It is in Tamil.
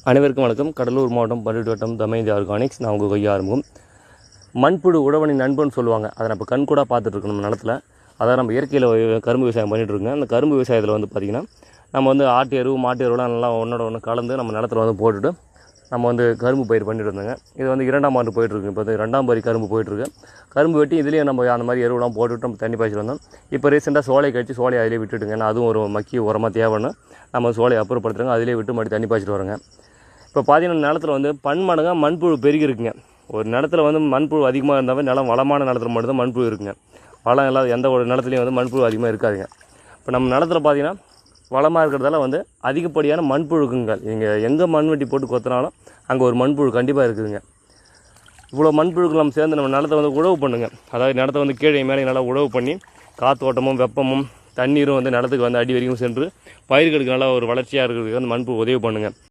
அனைவருக்கும் வணக்கம். கடலூர் மாவட்டம் பள்ளிட்டு வட்டம் தமயந்தி ஆர்கானிக்ஸ். நான் உங்கள் கொய்யா ஆரம்பம். மண்புழு உழவனின் நண்பன் சொல்லுவாங்க. அதை நம்ம கண்கூடாக பார்த்துட்ருக்கோம் நம்ம நிலத்தில். அதாவது நம்ம இயற்கையில் கரும்பு விவசாயம் பண்ணிகிட்ருக்கோங்க. அந்த கரும்பு விவசாயத்தில் பார்த்திங்கன்னா நம்ம ஆட்டு எருவு மாட்டு எருவுலாம் நல்லா ஒன்றோட ஒன்று கலந்து நம்ம நிலத்தில் போட்டுட்டு நம்ம கரும்பு பயிர் பண்ணிட்டு இருந்தோங்க. இது 2ஆம் ஆண்டு போயிட்டுருக்கு. இப்போ 2ஆம் பரி கரும்பு போயிட்டுருக்கு. கரும்பு வெட்டி இதுலேயே நம்ம அந்த மாதிரி எருவுலாம் போட்டுவிட்டு நம்ம தண்ணி பாய்ச்சிட்டு வந்தோம். இப்போ ரீசெண்டாக சோலை கழிச்சு சோலையை அதிலே விட்டுட்டுங்க. ஏன்னா அதுவும் ஒரு மக்கிய உரமாக தேவைன்னு நம்ம சோலையை அப்புறப்படுத்துறோங்க. அதிலே விட்டு மறுபடி தண்ணி பாய்ச்சிட்டு வரோங்க. இப்போ பார்த்தீங்கன்னா நிலத்தில் பன்மடங்காக மண்புழு பெருகி இருக்குங்க. ஒரு நிலத்தில் மண்புழு அதிகமாக இருந்தாவே நிலம் வளமான நிலத்தில் மட்டும்தான் மண்புழு இருக்குங்க. வளம் இல்லாத எந்த ஒரு நிலத்துலையும் மண்புழு அதிகமாக இருக்காதுங்க. இப்போ நம்ம நிலத்தில் பார்த்தீங்கன்னா வளமாக இருக்கிறதால அதிகப்படியான மண்புழுக்குங்கள் நீங்கள் எங்கே மண் வெட்டி போட்டு கொத்தினாலும் அங்கே ஒரு மண்புழு கண்டிப்பாக இருக்குதுங்க. இவ்வளோ மண்புழுக்கள் நம்ம சேர்ந்து நம்ம நிலத்தை உழவு பண்ணுங்க. அதாவது நிலத்தை கீழே மேலே நல்லா உழவு பண்ணி காற்றோட்டமும் வெப்பமும் தண்ணீரும் நிலத்துக்கு அடி வரைக்கும் சென்று பயிர்களுக்கு நல்லா ஒரு வளர்ச்சியாக இருக்கிறதுக்கு மண்புழு உதவி பண்ணுங்கள்.